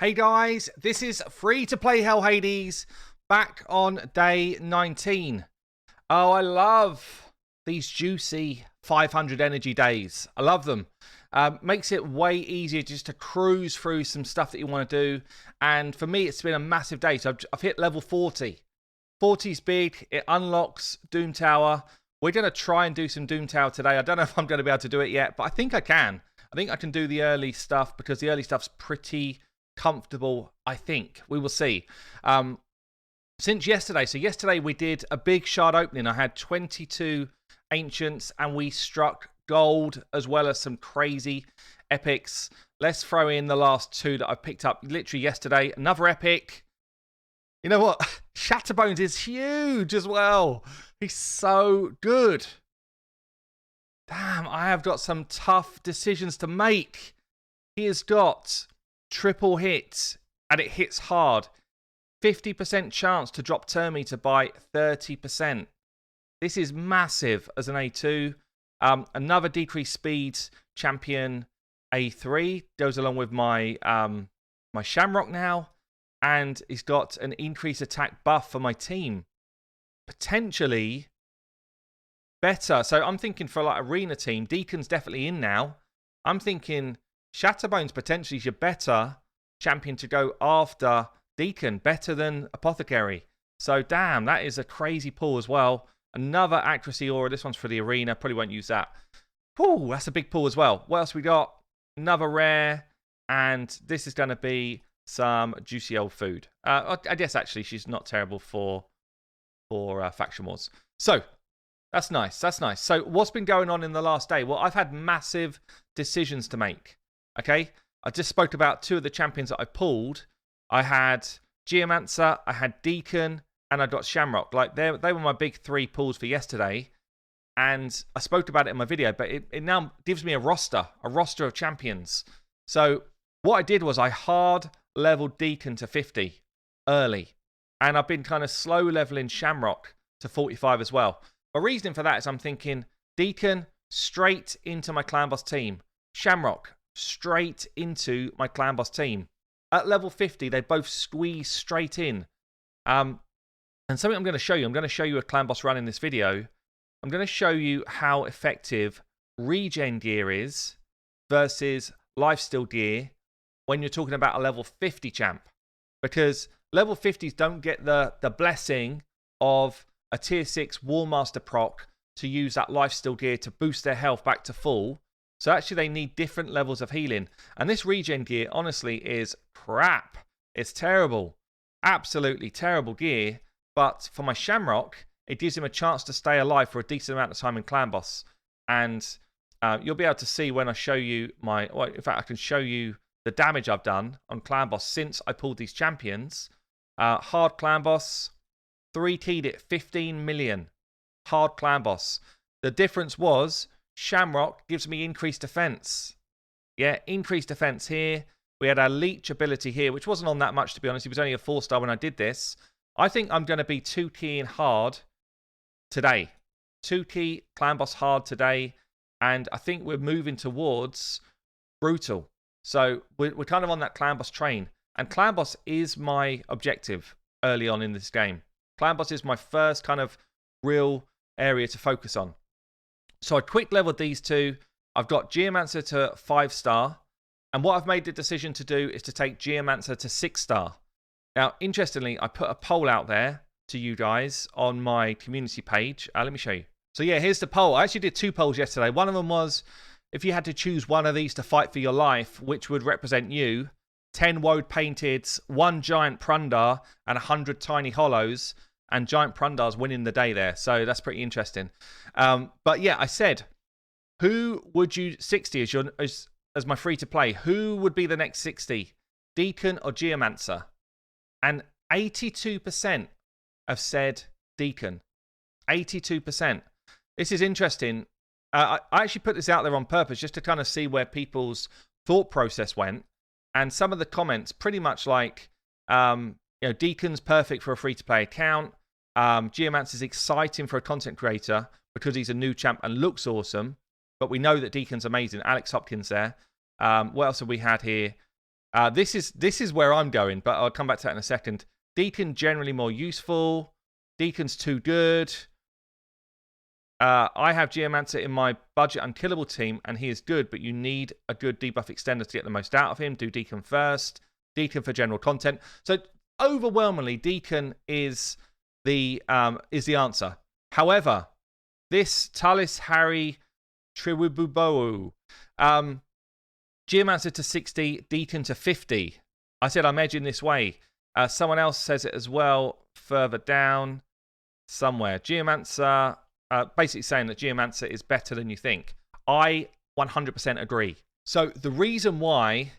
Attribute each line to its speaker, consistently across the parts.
Speaker 1: Hey guys, this is Free to Play Hell Hades, back on day 19. Oh, I love these juicy 500 energy days. I love them. Makes it way easier just to cruise through some stuff that you want to do. And for me, it's been a massive day. So I've hit level 40. 40 is big. It unlocks Doom Tower. We're going to try and do some Doom Tower today. I don't know if I'm going to be able to do it yet, but I think I can. I think I can do the early stuff because the early stuff's pretty comfortable, I think. We will see. Since yesterday, so yesterday we did a big shard opening. I had 22 ancients and we struck gold as well as some crazy epics. Let's throw in the last two that I picked up literally yesterday. Another epic. You know what? Shatterbones is huge as well. He's so good. Damn, I have got some tough decisions to make. He has got triple hits and it hits hard. 50% chance to drop turn meter by 30%. This is massive as an A2. Another decreased speed champion A3 goes along with my my Shamrock now, and he's got an increased attack buff for my team. Potentially better. So I'm thinking for like arena team, Deacon's definitely in now. I'm thinking Shatterbones potentially is your better champion to go after Deacon, better than Apothecary. So damn, that is a crazy pull as well. Another accuracy aura. This one's for the arena. Probably won't use that. Ooh, that's a big pull as well. What else we got? Another rare. And this is going to be some juicy old food. I guess actually she's not terrible for faction wars. So that's nice. That's nice. So what's been going on in the last day? Well, I've had massive decisions to make. Okay? I just spoke about two of the champions that I pulled. I had Geomancer, I had Deacon, and I got Shamrock. Like they were my big three pulls for yesterday. And I spoke about it in my video, but it now gives me a roster of champions. So what I did was I hard leveled Deacon to 50 early. And I've been kind of slow leveling Shamrock to 45 as well. My reasoning for that is I'm thinking Deacon straight into my clan boss team. Shamrock straight into my clan boss team. At level 50, they both squeeze straight in. And something I'm going to show you a clan boss run in this video. I'm going to show you how effective regen gear is versus lifesteal gear when you're talking about a level 50 champ. Because level 50s don't get the blessing of a tier 6 Wallmaster proc to use that lifesteal gear to boost their health back to full. So actually they need different levels of healing. And this regen gear, honestly, is crap. It's terrible. Absolutely terrible gear. But for my Shamrock, it gives him a chance to stay alive for a decent amount of time in Clan Boss. And you'll be able to see when I show you my... Well, in fact, I can show you the damage I've done on Clan Boss since I pulled these champions. Hard Clan Boss, 3T'd it 15 million. Hard Clan Boss. The difference was... Shamrock gives me increased defense. Yeah, increased defense here. We had our leech ability here, which wasn't on that much, to be honest. It was only a 4-star when I did this. I think I'm going to be 2-key in hard today. 2-key clan boss hard today. And I think we're moving towards brutal. So we're kind of on that clan boss train. And clan boss is my objective early on in this game. Clan boss is my first kind of real area to focus on. So I quick leveled these two. I've got Geomancer to 5-star. And what I've made the decision to do is to take Geomancer to 6-star. Now, interestingly, I put a poll out there to you guys on my community page. Let me show you. So yeah, here's the poll. I actually did 2 polls yesterday. One of them was, if you had to choose one of these to fight for your life, which would represent you, 10 woad painteds, 1 giant Prundar, and 100 tiny hollows. And Giant Prundar's winning the day there. So that's pretty interesting. But yeah, I said, who would you 60 as my free to play? Who would be the next 60? Deacon or Geomancer? And 82% have said Deacon. 82%. This is interesting. I actually put this out there on purpose just to kind of see where people's thought process went. And some of the comments pretty much like, Deacon's perfect for a free to play account. Geomancer is exciting for a content creator because he's a new champ and looks awesome. But we know that Deacon's amazing. Alex Hopkins there. What else have we had here? This is where I'm going, but I'll come back to that in a second. Deacon generally more useful. Deacon's too good. I have Geomancer in my budget unkillable team, and he is good, but you need a good debuff extender to get the most out of him. Do Deacon first. Deacon for general content. So overwhelmingly, Deacon is the answer. However, this Talis Harry Triwibubo, Geomancer to 60, Deacon to 50. I said I'm edging this way. Someone else says it as well further down somewhere. Geomancer, basically saying that Geomancer is better than you think. I 100% agree. So the reason why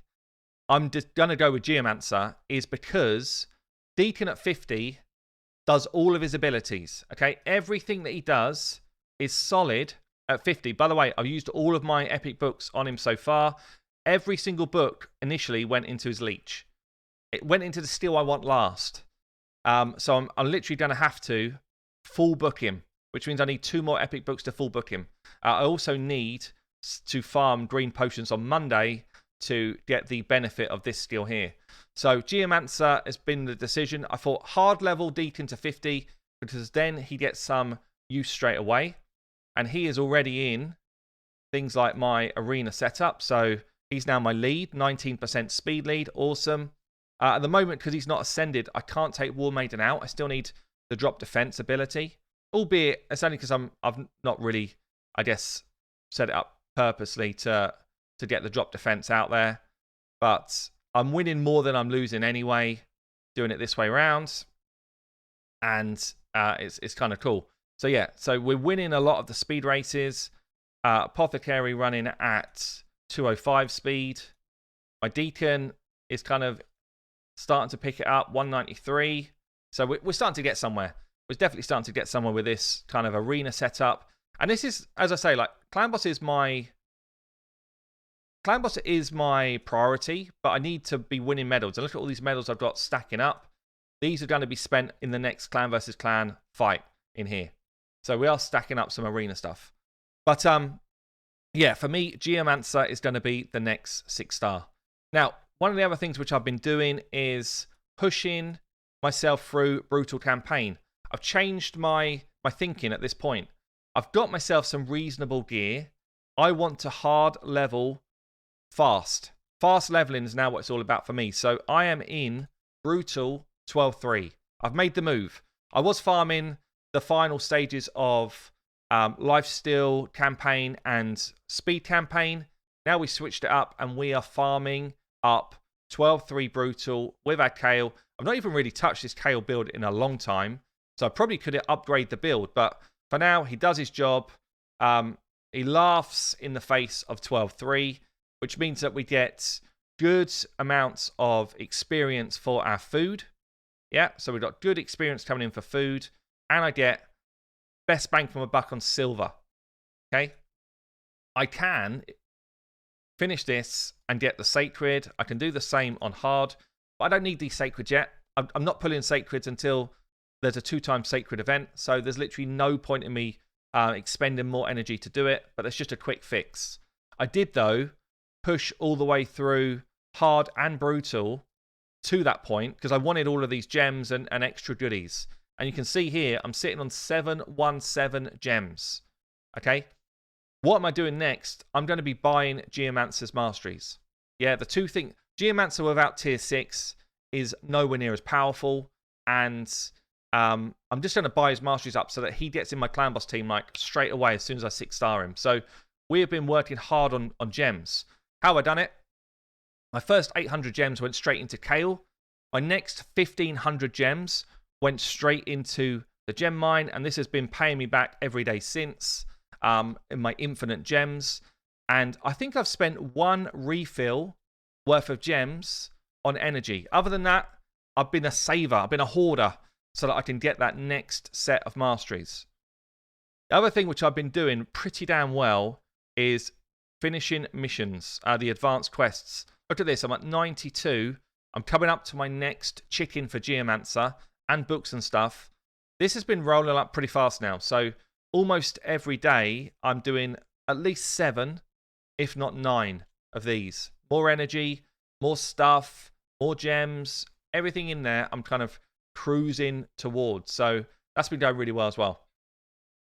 Speaker 1: I'm just going to go with Geomancer is because Deacon at 50 does all of his abilities. Okay, everything that he does is solid at 50. By the way, I've used all of my epic books on him so far. Every single book initially went into his leech. It went into the steel I want last. So I'm literally going to have to full book him, which means I need 2 more epic books to full book him. I also need to farm green potions on Monday to get the benefit of this skill here. So Geomancer has been the decision. I thought hard level Deacon to 50 because then he gets some use straight away. And he is already in things like my arena setup. So he's now my lead, 19% speed lead. Awesome. At the moment, because he's not ascended, I can't take War Maiden out. I still need the drop defense ability. Albeit, it's only because I've not really, I guess, set it up purposely to get the drop defense out there. But I'm winning more than I'm losing anyway, doing it this way around. And it's kind of cool. So yeah, so we're winning a lot of the speed races. Apothecary running at 205 speed. My Deacon is kind of starting to pick it up, 193. So we're starting to get somewhere. We're definitely starting to get somewhere with this kind of arena setup. And this is, as I say, like Clan Boss is my priority, but I need to be winning medals. And look at all these medals I've got stacking up. These are going to be spent in the next clan versus clan fight in here. So we are stacking up some arena stuff. But yeah, for me, Geomancer is going to be the next 6-star. Now, one of the other things which I've been doing is pushing myself through Brutal Campaign. I've changed my thinking at this point. I've got myself some reasonable gear. I want to hard level fast. Fast leveling is now what it's all about for me. So I am in Brutal 12-3. I've made the move. I was farming the final stages of Lifesteal campaign and Speed campaign. Now we switched it up and we are farming up 12-3 Brutal with our Kale. I've not even really touched this Kale build in a long time. So I probably could upgrade the build. But for now, he does his job. He laughs in the face of 12-3, which means that we get good amounts of experience for our food. Yeah, so we've got good experience coming in for food. And I get best bang for my buck on silver. Okay? I can finish this and get the sacred. I can do the same on hard, but I don't need these sacreds yet. I'm not pulling sacreds until there's a 2-time sacred event, so there's literally no point in me expending more energy to do it, but it's just a quick fix. I did, though, push all the way through hard and brutal to that point because I wanted all of these gems and extra goodies. And you can see here, I'm sitting on 717 gems. Okay? What am I doing next? I'm going to be buying Geomancers Masteries. Yeah, the two things... Geomancer without tier 6 is nowhere near as powerful. And I'm just going to buy his Masteries up so that he gets in my Clan Boss team like straight away as soon as I 6-star him. So we have been working hard on gems. How have I done it? My first 800 gems went straight into Kale. My next 1,500 gems went straight into the gem mine. And this has been paying me back every day since in my infinite gems. And I think I've spent 1 refill worth of gems on energy. Other than that, I've been a saver. I've been a hoarder so that I can get that next set of masteries. The other thing which I've been doing pretty damn well is finishing missions, the advanced quests. Look at this, I'm at 92. I'm coming up to my next chicken for Geomancer and books and stuff. This has been rolling up pretty fast now. So almost every day I'm doing at least 7, if not 9 of these. More energy, more stuff, more gems, everything in there I'm kind of cruising towards. So that's been going really well as well.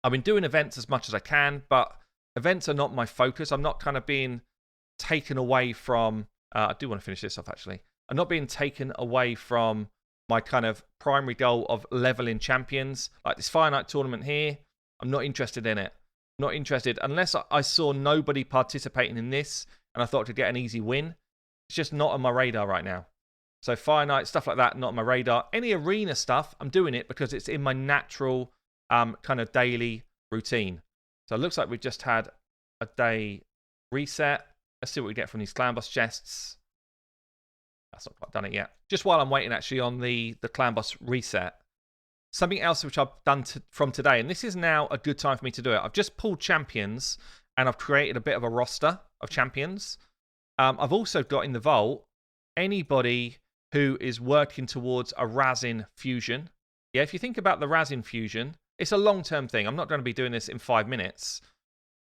Speaker 1: I've been doing events as much as I can, but events are not my focus. I'm not kind of being taken away from... I do want to finish this off, actually. I'm not being taken away from my kind of primary goal of leveling champions. Like this Fire Night tournament here, I'm not interested in it. Not interested. Unless I saw nobody participating in this and I thought I could get an easy win. It's just not on my radar right now. So Fire Night, stuff like that, not on my radar. Any arena stuff, I'm doing it because it's in my natural kind of daily routine. So it looks like we've just had a day reset. Let's see what we get from these clan boss chests. That's not quite done it yet. Just while I'm waiting, actually, on the clan boss reset, something else which I've done from today, and this is now a good time for me to do it. I've just pulled champions, and I've created a bit of a roster of champions. I've also got in the vault anybody who is working towards a Razin fusion. Yeah, if you think about the Razin fusion, it's a long-term thing. I'm not going to be doing this in 5 minutes,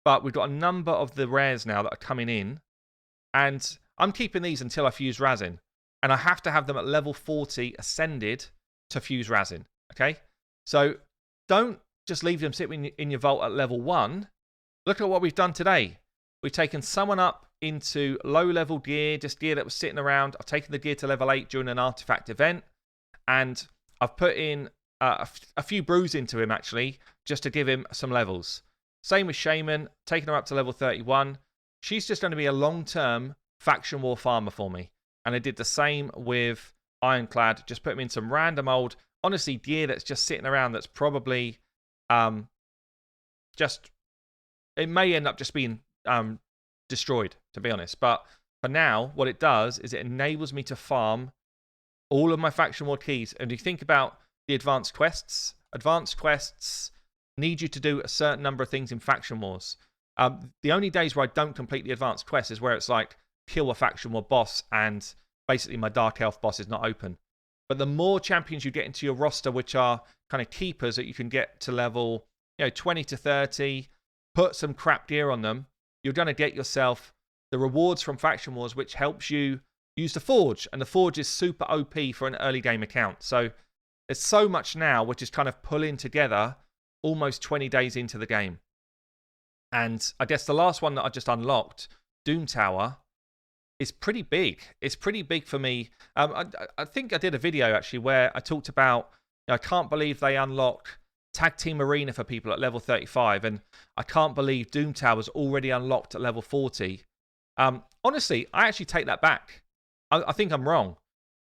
Speaker 1: but we've got a number of the rares now that are coming in, and I'm keeping these until I fuse Razin. And I have to have them at level 40 ascended to fuse Razin. Okay? So don't just leave them sitting in your vault at level 1. Look at what we've done today. We've taken someone up into low-level gear, just gear that was sitting around. I've taken the gear to level 8 during an artifact event. And I've put in a few brews into him, actually, just to give him some levels. Same with Shaman, taking her up to level 31. She's just going to be a long-term faction war farmer for me. And I did the same with Ironclad. Just put him in some random old, honestly, gear that's just sitting around that's probably just... It may end up just being destroyed, to be honest. But for now, what it does is it enables me to farm all of my faction war keys. And if you think about the advanced quests need you to do a certain number of things in faction wars. The only days where I don't complete the advanced quest is where it's like kill a faction war boss and basically my Dark Elf boss is not open. But the more champions you get into your roster, which are kind of keepers that you can get to level 20 to 30, put some crap gear on them, you're going to get yourself the rewards from faction wars, which helps you use the Forge. And the Forge is super OP for an early game account. So there's so much now which is kind of pulling together almost 20 days into the game. And I guess the last one that I just unlocked, Doom Tower, is pretty big. It's pretty big for me. I think I did a video, actually, where I talked about, I can't believe they unlock Tag Team Arena for people at level 35, and I can't believe Doom Tower's already unlocked at level 40. Honestly, I actually take that back. I think I'm wrong.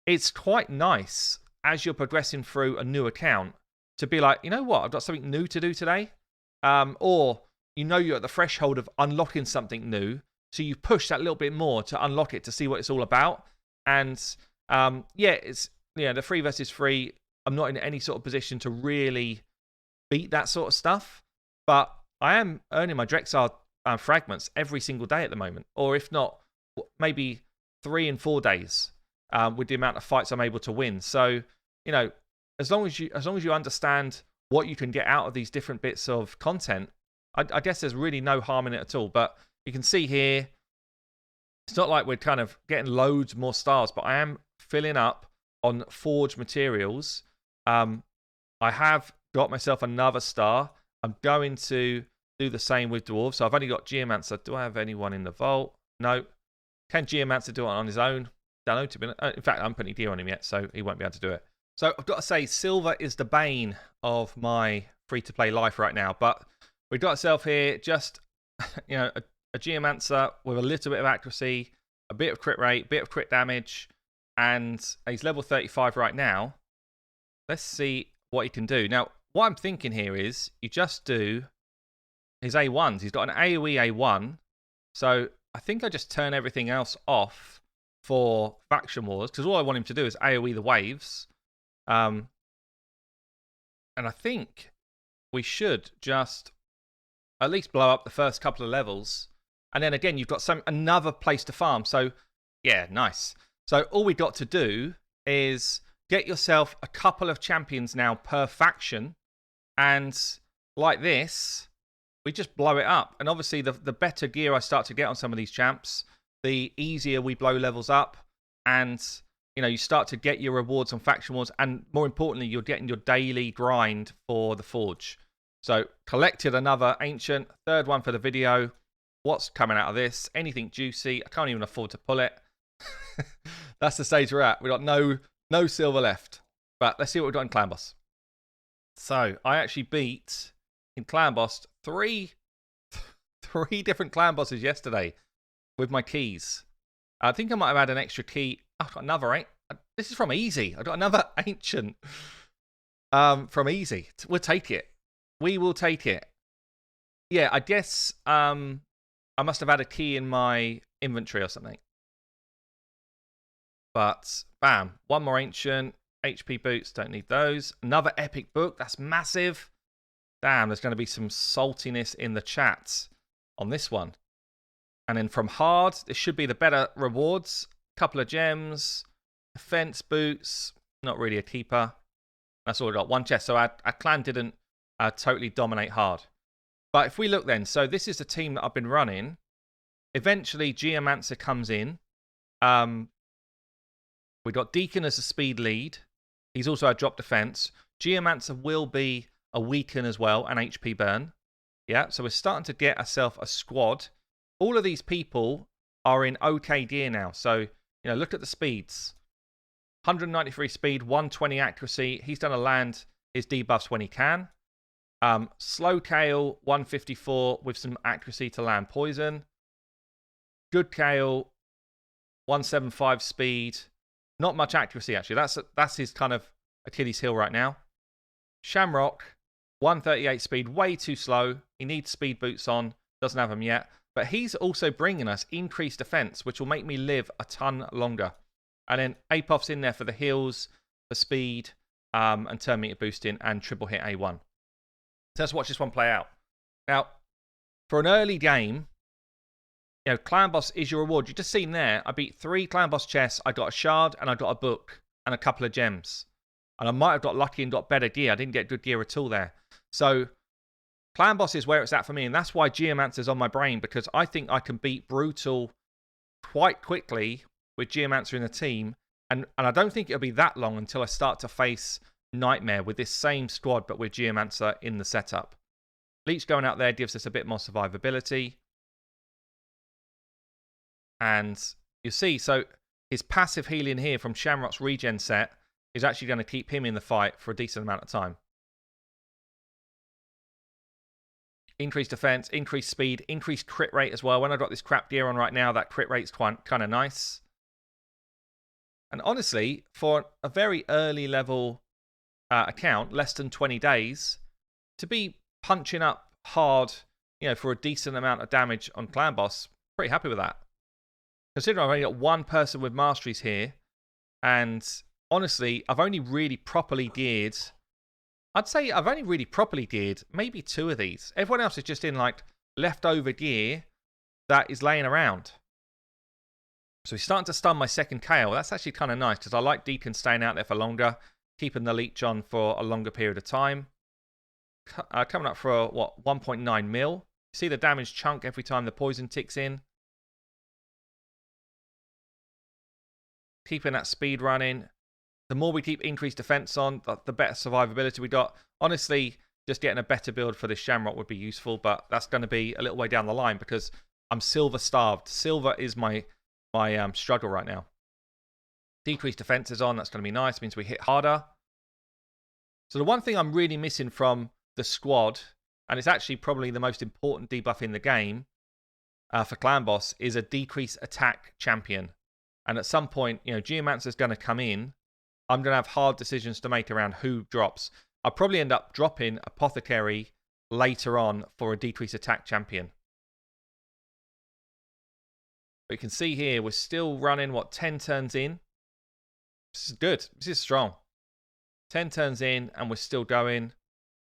Speaker 1: It's quite nice, as you're progressing through a new account, to be like, you know what, I've got something new to do today. Or, you're at the threshold of unlocking something new, so you push that little bit more to unlock it to see what it's all about. And it's the free versus free. I'm not in any sort of position to really beat that sort of stuff, but I am earning my Drexar fragments every single day at the moment, or if not, maybe 3 and 4 days with the amount of fights I'm able to win. So as long as you understand what you can get out of these different bits of content, I guess there's really no harm in it at all. But you can see here, it's not like we're kind of getting loads more stars, but I am filling up on Forge materials. I have got myself another star. I'm going to do the same with Dwarves. So I've only got Geomancer. Do I have anyone in the vault? No. Can Geomancer do it on his own? Don't know, to be honest. In fact, I haven't put any gear on him yet, so he won't be able to do it. So I've got to say, silver is the bane of my free-to-play life right now. But we've got ourselves here just, a Geomancer with a little bit of accuracy, a bit of crit rate, bit of crit damage, and he's level 35 right now. Let's see what he can do. Now, what I'm thinking here is you just do his A1s. He's got an AoE A1, so I think I just turn everything else off for Faction Wars, because all I want him to do is AoE the waves. And I think we should just at least blow up the first couple of levels. And then again, you've got another place to farm. So, yeah, nice. So all we got to do is get yourself a couple of champions now per faction. And like this, we just blow it up. And obviously, the better gear I start to get on some of these champs, the easier we blow levels up. and you start to get your rewards on faction wars, and more importantly, you're getting your daily grind for the forge. So collected another ancient, third one for the video. What's coming out of this? Anything juicy? I can't even afford to pull it. That's the stage we're at. We've got no silver left. But let's see what we've got in Clan Boss. So I actually beat in Clan Boss three different Clan Bosses yesterday with my keys. I think I might have had an extra key. I've got another. This is from Easy. I got another ancient from Easy. We'll take it. We will take it. Yeah, I guess I must have had a key in my inventory or something. But bam, one more ancient. HP boots, don't need those. Another epic book. That's massive. Damn, there's going to be some saltiness in the chat on this one. And then from hard, this should be the better rewards. Couple of gems, defense boots, not really a keeper. That's all I got. One chest. So our clan didn't totally dominate hard. But if we look then, so this is the team that I've been running. Eventually, Geomancer comes in. We've got Deacon as a speed lead. He's also a drop defense. Geomancer will be a weaken as well, an HP burn. Yeah, so we're starting to get ourselves a squad. All of these people are in okay gear now. So, look at the speeds. 193 speed, 120 accuracy. He's going to land his debuffs when he can. Slow Kale, 154 with some accuracy to land poison. Good Kale, 175 speed. Not much accuracy, actually. That's his kind of Achilles heel right now. Shamrock, 138 speed, way too slow. He needs speed boots on. Doesn't have them yet. But he's also bringing us increased defense, which will make me live a ton longer. And then Apoph's in there for the heals, for speed, and turn meter boosting, and triple hit A1. So let's watch this one play out. Now, for an early game, Clan Boss is your reward. You just seen there, I beat 3 Clan Boss chests. I got a shard, and I got a book, and a couple of gems. And I might have got lucky and got better gear. I didn't get good gear at all there. So, Clan Boss is where it's at for me, and that's why Geomancer's on my brain, because I think I can beat Brutal quite quickly with Geomancer in the team, and I don't think it'll be that long until I start to face Nightmare with this same squad, but with Geomancer in the setup. Leech going out there gives us a bit more survivability. And you see, so his passive healing here from Shamrock's regen set is actually going to keep him in the fight for a decent amount of time. Increased defense, increased speed, increased crit rate as well. When I've got this crap gear on right now, that crit rate's kind of nice. And honestly, for a very early level account, less than 20 days, to be punching up hard, for a decent amount of damage on Clan Boss, pretty happy with that. Considering I've only got one person with masteries here, and honestly, I've only really properly geared. I'd say I've only really properly geared maybe 2 of these. Everyone else is just in like leftover gear that is laying around. So he's starting to stun my second Kale. That's actually kind of nice because I like Deacon staying out there for longer, keeping the leech on for a longer period of time. Coming up for, 1.9 mil. See the damage chunk every time the poison ticks in. Keeping that speed running. The more we keep increased defense on, the better survivability we got. Honestly, just getting a better build for this Shamrock would be useful, but that's going to be a little way down the line because I'm silver starved. Silver is my struggle right now. Decreased defense is on. That's going to be nice. Means we hit harder. So the one thing I'm really missing from the squad, and it's actually probably the most important debuff in the game for Clan Boss, is a decreased attack champion. And at some point, Geomancer's going to come in. I'm going to have hard decisions to make around who drops. I'll probably end up dropping Apothecary later on for a decreased attack champion. But you can see here, we're still running, 10 turns in. This is good. This is strong. 10 turns in, and we're still going.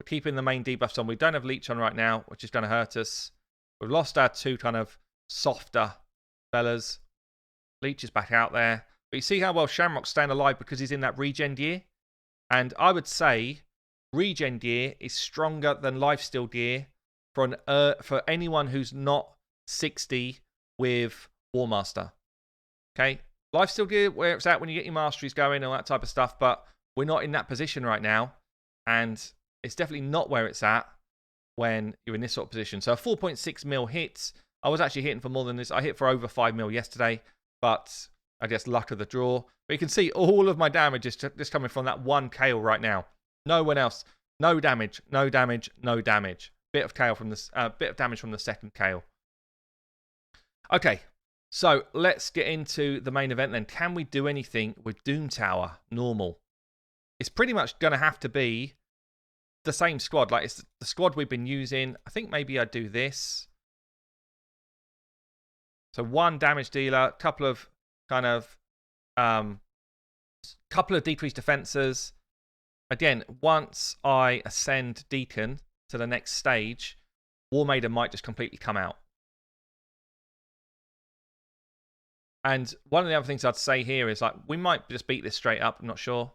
Speaker 1: We're keeping the main debuffs on. We don't have Leech on right now, which is going to hurt us. We've lost our 2 kind of softer fellas. Leech is back out there. But you see how well Shamrock's staying alive because he's in that regen gear? And I would say regen gear is stronger than lifesteal gear for anyone who's not 60 with War Master. Okay? Life's still good where it's at when you get your masteries going and all that type of stuff, but we're not in that position right now. And it's definitely not where it's at when you're in this sort of position. So a 4.6 mil hits. I was actually hitting for more than this. I hit for over 5 mil yesterday, but I guess luck of the draw. But you can see all of my damage is just coming from that one KO right now. No one else. No damage, no damage, no damage. Bit of KO from this, bit of damage from the second KO. Okay, so let's get into the main event then. Can we do anything with Doom Tower normal? It's pretty much going to have to be the same squad. Like, it's the squad we've been using. I think maybe I'd do this. So one damage dealer, couple of decreased defenses. Again, once I ascend Deacon to the next stage, War Maiden might just completely come out. And one of the other things I'd say here is, like, we might just beat this straight up. I'm not sure.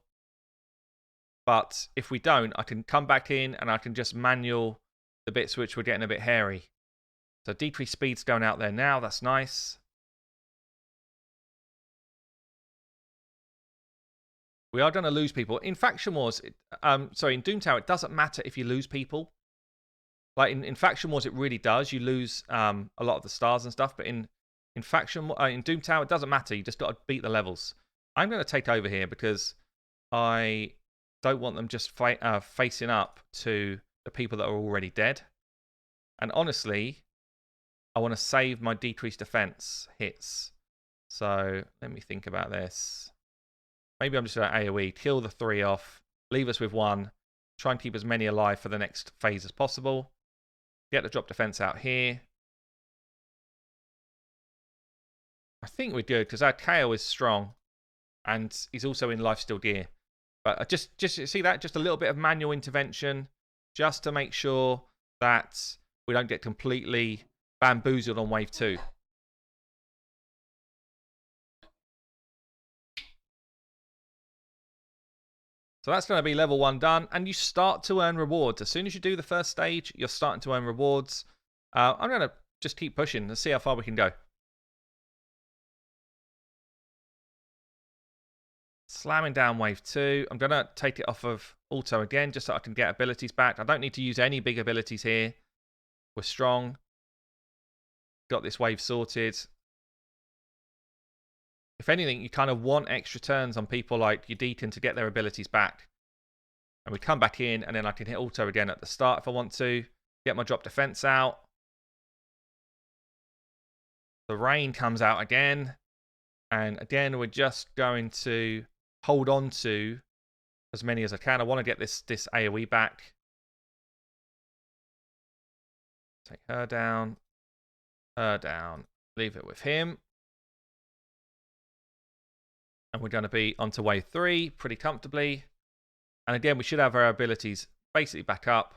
Speaker 1: But if we don't, I can come back in and I can just manual the bits which were getting a bit hairy. So decreased speed's going out there now. That's nice. We are going to lose people. In Faction Wars, in Doom Tower, it doesn't matter if you lose people. Like, in Faction Wars, it really does. You lose a lot of the stars and stuff. But in Doom Tower, it doesn't matter. You just got to beat the levels. I'm going to take over here because I don't want them just facing up to the people that are already dead. And honestly, I want to save my decreased defense hits. So let me think about this. Maybe I'm just going to AoE, kill the 3 off, leave us with 1, try and keep as many alive for the next phase as possible. Get the drop defense out here. I think we're good because our KO is strong and he's also in lifesteal gear. But just see that? Just a little bit of manual intervention just to make sure that we don't get completely bamboozled on wave 2. So that's going to be level 1 done, and you start to earn rewards. As soon as you do the first stage, you're starting to earn rewards. I'm going to just keep pushing and see how far we can go. Slamming down wave 2. I'm going to take it off of auto again, just so I can get abilities back. I don't need to use any big abilities here. We're strong. Got this wave sorted. If anything, you kind of want extra turns on people like your Deacon to get their abilities back. And we come back in, and then I can hit auto again at the start if I want to. Get my drop defense out. The rain comes out again. And again, we're just going to hold on to as many as I can. I want to get this AoE back. Take her down. Her down. Leave it with him. And we're going to be onto wave 3 pretty comfortably. And again, we should have our abilities basically back up.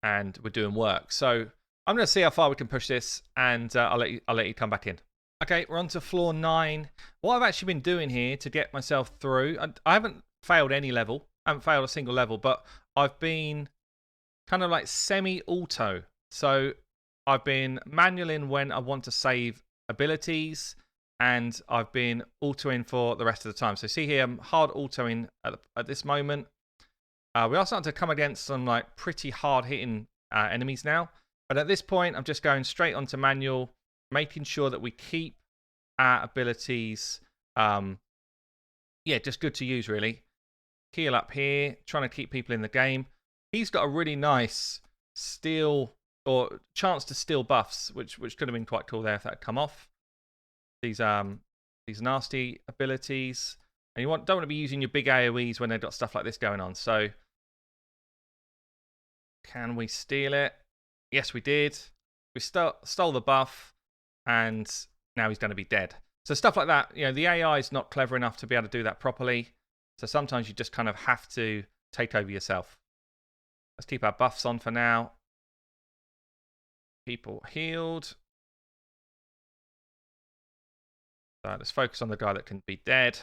Speaker 1: And we're doing work. So I'm going to see how far we can push this, and I'll let you come back in. Okay, we're on to floor 9. What I've actually been doing here to get myself through, I haven't failed any level. I haven't failed a single level, but I've been kind of like semi-auto. So I've been manualing when I want to save abilities, and I've been autoing for the rest of the time. So see here, I'm hard autoing at this moment. We are starting to come against some like pretty hard hitting enemies now, but at this point I'm just going straight onto manual, making sure that we keep our abilities just good to use really. Heal up here, trying to keep people in the game. He's got a really nice steal or chance to steal buffs, which could have been quite cool there if that had come off. These nasty abilities, and you don't want to be using your big AoEs when they've got stuff like this going on. So, can we steal it? Yes, we did. We stole the buff, and now he's going to be dead. So stuff like that, you know, the AI is not clever enough to be able to do that properly. So sometimes you just kind of have to take over yourself. Let's keep our buffs on for now. People healed. So let's focus on the guy that can be dead.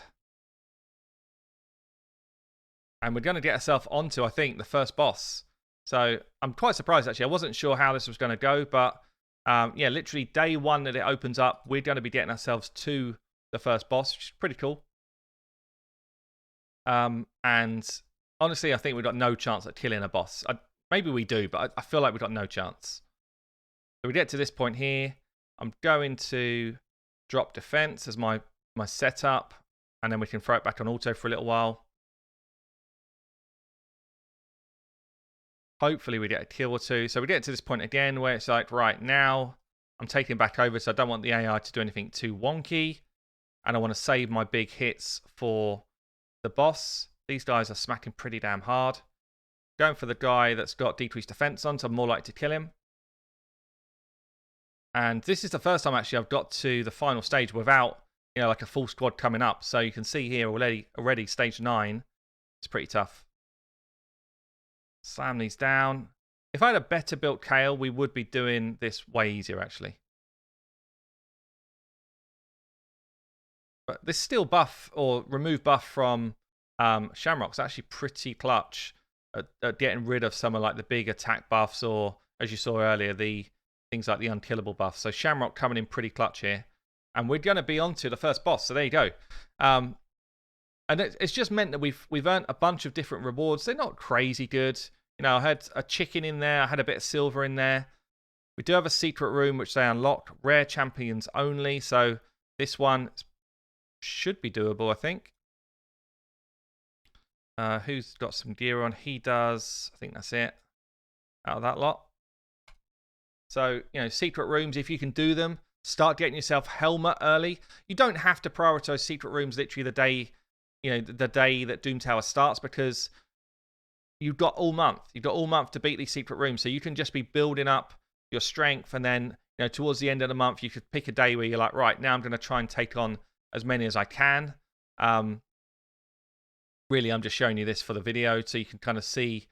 Speaker 1: And we're going to get ourselves onto, I think, the first boss. So I'm quite surprised, actually. I wasn't sure how this was going to go, but Yeah, literally day one that it opens up, we're going to be getting ourselves to the first boss, which is pretty cool. And honestly, I think we've got no chance at killing a boss. Maybe we do, but I feel like we've got no chance. So we get to this point here. I'm going to drop defense as my setup, and then we can throw it back on auto for a little while. Hopefully we get a kill or two. So we get to this point again where it's like, right, now I'm taking back over, so I don't want the AI to do anything too wonky. And I want to save my big hits for the boss. These guys are smacking pretty damn hard. Going for the guy that's got decreased defense on, so I'm more likely to kill him. And this is the first time actually I've got to the final stage without, like a full squad coming up. So you can see here already stage 9. It's pretty tough. Slam these down. If I had a better built Kale, we would be doing this way easier actually. But this steal buff or remove buff from Shamrock's actually pretty clutch at getting rid of some of like the big attack buffs, or as you saw earlier, the things like the unkillable buff. So Shamrock coming in pretty clutch here. And we're going to be on to the first boss. So there you go. And it's just meant that we've earned a bunch of different rewards. They're not crazy good. I had a chicken in there. I had a bit of silver in there. We do have a secret room, which they unlock. Rare champions only. So this one should be doable, I think. Who's got some gear on? He does. I think that's it. Out of that lot. So, secret rooms, if you can do them, start getting yourself helmet early. You don't have to prioritize secret rooms literally the day, the day that Doom Tower starts, because you've got all month. You've got all month to beat these secret rooms. So you can just be building up your strength, and then, towards the end of the month, you could pick a day where you're like, right, now I'm going to try and take on as many as I can. Really, I'm just showing you this for the video so you can kind of see,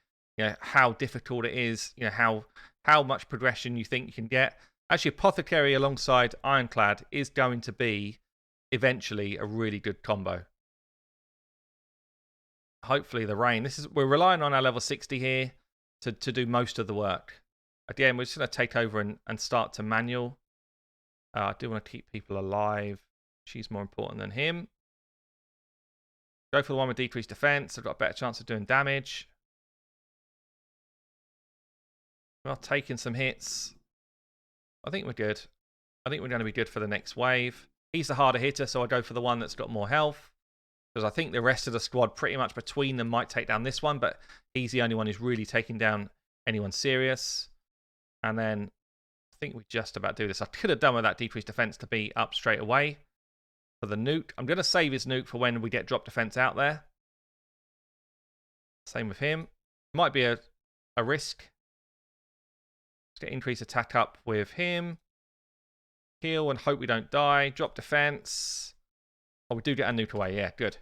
Speaker 1: how difficult it is, how much progression you think you can get. Actually, Apothecary alongside Ironclad is going to be eventually a really good combo. Hopefully the rain. We're relying on our level 60 here to do most of the work. Again, we're just going to take over and start to manual. I do want to keep people alive. She's more important than him. Go for the one with decreased defense. I've got a better chance of doing damage. We're taking some hits. I think we're good. I think we're going to be good for the next wave. He's the harder hitter, so I go for the one that's got more health. Because I think the rest of the squad, pretty much between them, might take down this one, but he's the only one who's really taking down anyone serious. And then I think we just about do this. I could have done with that decreased defense to be up straight away for the nuke. I'm going to save his nuke for when we get drop defense out there. Same with him. Might be a risk. Let's get increased attack up with him. Heal and hope we don't die. Drop defense. Oh, we do get a nuke away. Yeah, good.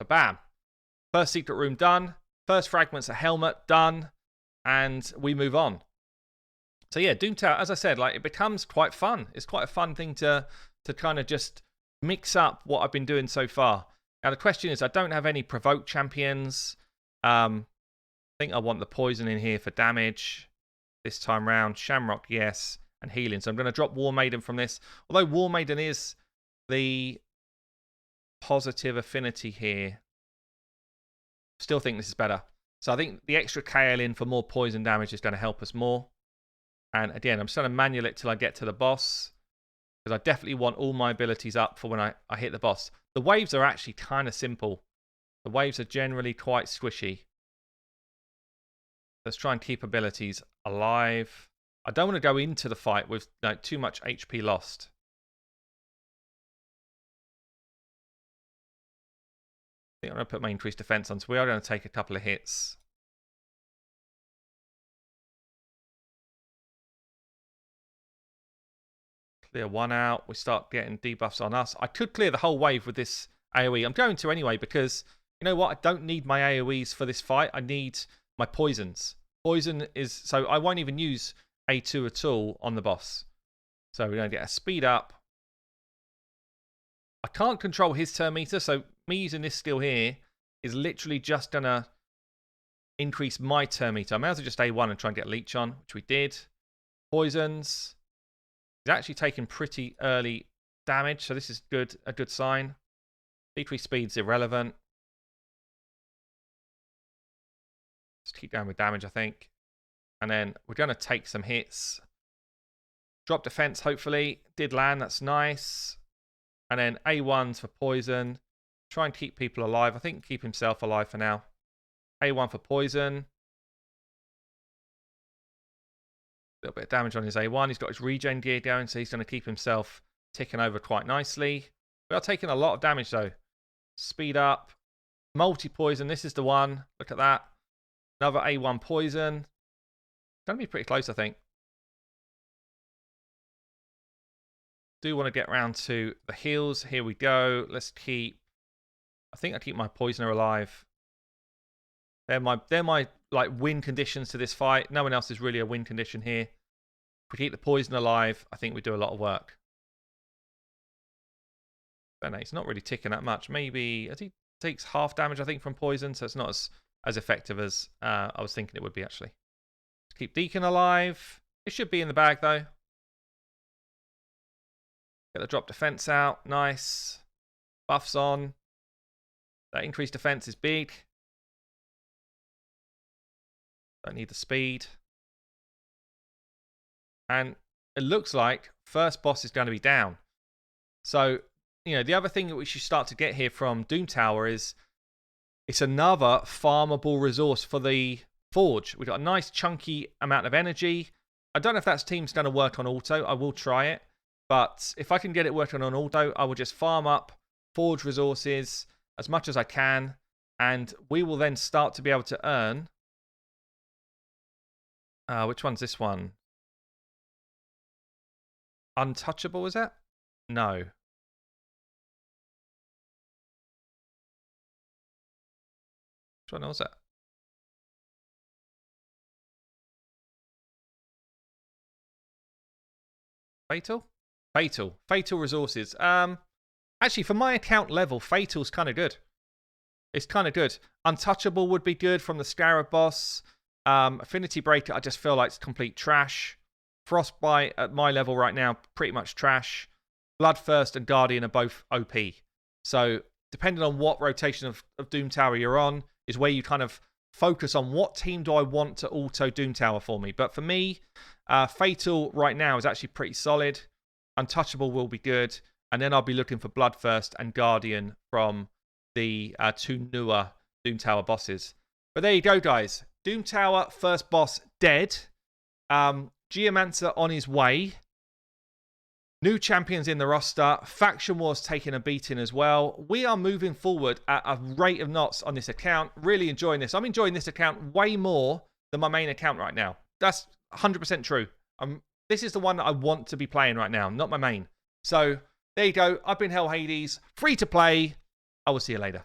Speaker 1: So bam. First secret room done. First fragments of helmet done. And we move on. So yeah, Doom Tower, as I said, like, it becomes quite fun. It's quite a fun thing to kind of just mix up what I've been doing so far. Now the question is, I don't have any provoke champions. I think I want the poison in here for damage this time round. Shamrock, yes, and healing. So I'm going to drop War Maiden from this. Although War Maiden is the positive affinity here, still think this is better. So I think the extra KL in for more poison damage is going to help us more. And again, I'm just going to manual it till I get to the boss, because I definitely want all my abilities up for when I hit the boss. The waves are actually kind of simple. The waves are generally quite squishy. Let's try and keep abilities alive. I don't want to go into the fight with like too much HP lost. I think I'm going to put my increased defense on, so we are going to take a couple of hits. Clear one out. We start getting debuffs on us. I could clear the whole wave with this AoE. I'm going to anyway, because you know what? I don't need my AoEs for this fight. I need my poisons. Poison is... So I won't even use A2 at all on the boss. So we're going to get a speed up. I can't control his turn meter, so me using this skill here is literally just going to increase my turn meter. I may as well just A1 and try and get a leech on, which we did. Poisons. He's actually taking pretty early damage, so this is good. A good sign. Decreased speed's irrelevant. Just keep going with damage, I think. And then we're going to take some hits. Drop defense, hopefully. Did land, that's nice. And then A1s for poison. Try and keep people alive. I think keep himself alive for now. A1 for poison. A little bit of damage on his A1. He's got his regen gear going, so he's going to keep himself ticking over quite nicely. We are taking a lot of damage, though. Speed up. Multi-poison. This is the one. Look at that. Another A1 poison. Going to be pretty close, I think. Do want to get around to the heals. Here we go. Let's keep... I think I keep my poisoner alive. They're my like win conditions to this fight. No one else is really a win condition here. If we keep the poison alive, I think we do a lot of work. But no, he's not really ticking that much. Maybe as he takes half damage, I think, from poison, so it's not as effective as I was thinking it would be, actually. Let's keep Deacon alive. It should be in the bag, though. Get the drop defense out. Nice. Buffs on. That increased defense is big. Don't need the speed. And it looks like first boss is going to be down. So, you know, the other thing that we should start to get here from Doom Tower is it's another farmable resource for the Forge. We've got a nice chunky amount of energy. I don't know if that team's going to work on auto. I will try it. But if I can get it working on auto, I will just farm up Forge resources as much as I can. And we will then start to be able to earn... which one's this one? Untouchable, is it? No. Which one was it? Fatal? Fatal. Fatal resources. Actually, for my account level, Fatal's kind of good. It's kind of good. Untouchable would be good from the Scarab boss. Affinity Breaker, I just feel like it's complete trash. Frostbite at my level right now, pretty much trash. Bloodthirst and Guardian are both OP. So, depending on what rotation of Doom Tower you're on, is where you kind of focus on what team do I want to auto Doom Tower for me. But for me, Fatal right now is actually pretty solid. Untouchable will be good. And then I'll be looking for Bloodthirst and Guardian from the two newer Doom Tower bosses. But there you go, guys. Doom Tower, first boss, dead. Geomancer on his way. New champions in the roster. Faction Wars taking a beating as well. We are moving forward at a rate of knots on this account. Really enjoying this. I'm enjoying this account way more than my main account right now. That's 100% true. This is the one that I want to be playing right now, not my main. So, there you go. I've been Hell Hades. Free to play. I will see you later.